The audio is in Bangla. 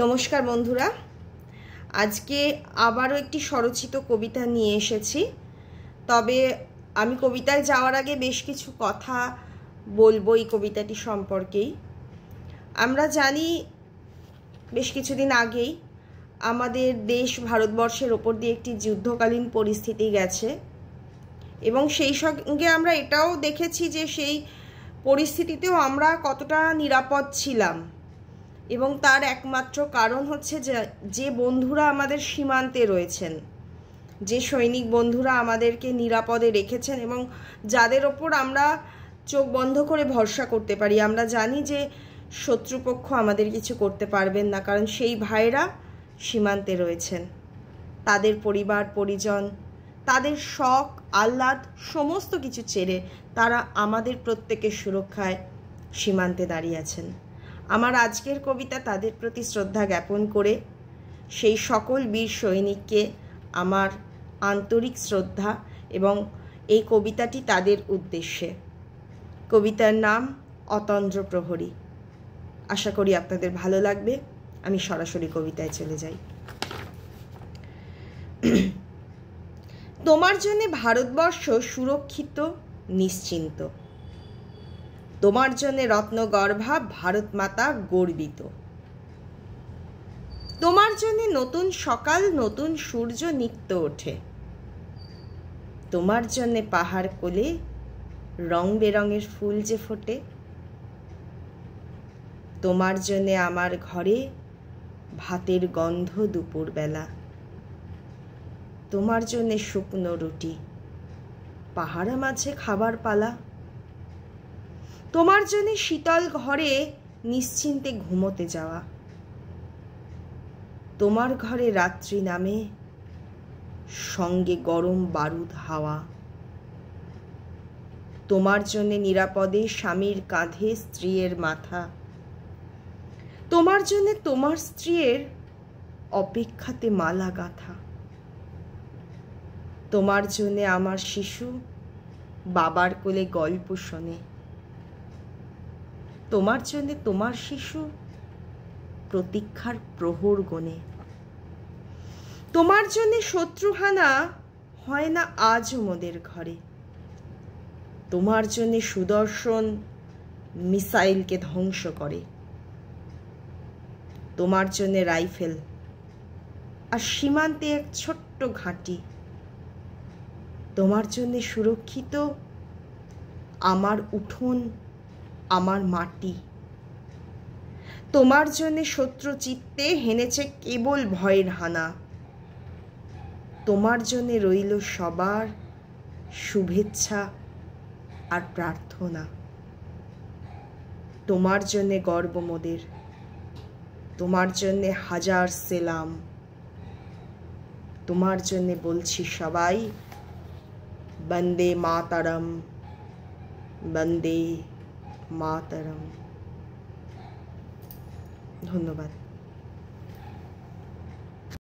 নমস্কার বন্ধুরা, আজকে আবারও একটি স্বরচিত কবিতা নিয়ে এসেছি। তবে আমি কবিতায় যাওয়ার আগে বেশ কিছু কথা বলবো এই কবিতাটি সম্পর্কেই। আমরা জানি বেশ কিছুদিন আগেই আমাদের দেশ ভারতবর্ষের ওপর দিয়ে একটি যুদ্ধকালীন পরিস্থিতি গেছে, এবং সেই সঙ্গে আমরা এটাও দেখেছি যে সেই পরিস্থিতিতেও আমরা কতটা নিরাপদ ছিলাম, এবং তার একমাত্র কারণ হচ্ছে যে বন্ধুরা আমাদের সীমান্তে রয়েছেন, যে সৈনিক বন্ধুরা আমাদেরকে নিরাপদে রেখেছেন এবং যাদের ওপর আমরা চোখ বন্ধ করে ভরসা করতে পারি। আমরা জানি যে শত্রুপক্ষ আমাদের কিছু করতে পারবেন না, কারণ সেই ভাইরা সীমান্তে রয়েছেন। তাদের পরিবার পরিজন, তাদের শখ আহ্লাদ সমস্ত কিছু ছেড়ে তারা আমাদের প্রত্যেকের সুরক্ষায় সীমান্তে দাঁড়িয়ে আছেন। আমার আজকের কবিতা তাদের প্রতি শ্রদ্ধা জ্ঞাপন করে সেই সকল বীর সৈনিককে আমার আন্তরিক শ্রদ্ধা, এবং এই কবিতাটি তাদের উদ্দেশ্যে। কবিতার নাম অতন্দ্র প্রহরী। আশা করি আপনাদের ভালো লাগবে। আমি সরাসরি কবিতায় চলে যাই। তোমার জন্যে ভারতবর্ষ সুরক্ষিত নিশ্চিন্ত, তোমার জন্যে রত্নগর্ভা ভারত মাতা গর্বিত, তোমার জন্যে নতুন সকাল নতুন সূর্য নিত্য ওঠে, তোমার জন্যে পাহাড় কোলে রং বেরঙের ফুল যে ফোটে, তোমার জন্যে আমার ঘরে ভাতের গন্ধ দুপুরবেলা, তোমার জন্যে শুকনো রুটি পাহাড়া মাঝে খাবার পালা, তোমার জন্যে শীতল ঘরে নিশ্চিন্তে ঘুমোতে যাওয়া, তোমার ঘরে রাত্রি নামে সঙ্গে গরম বারুদ হাওয়া, তোমার জন্যে নিরাপদে স্বামীর কাঁধে স্ত্রীর মাথা, তোমার জন্যে তোমার স্ত্রীর অপেক্ষাতে মালা গাঁথা, তোমার জন্যে আমার শিশু বাবার কোলে গল্প শোনে, তোমার জন্যে তোমার শিশু প্রতীক্ষার প্রহর গোনে, তোমার জন্যে শত্রুহানা হয় না আজও মোদের ঘরে, তোমার জন্যে সুদর্শন মিসাইলকে ধ্বংস করে, তোমার জন্যে রাইফেল আর সীমান্তে এক ছোট্ট ঘাঁটি, তোমার জন্যে সুরক্ষিত আমার উঠোন আমার মাটি, তোমার জন্যে শত্রু চিত্তে হেনেছে কেবল ভয়ের হানা, তোমার জন্যে রইল সবার শুভেচ্ছা আর প্রার্থনা, তোমার জন্যে গর্ব মোদের, তোমার জন্যে হাজার সেলাম, তোমার জন্যে বলছি সবাই বন্দে মাতরম, বন্দে মাতরম। ধন্যবাদ।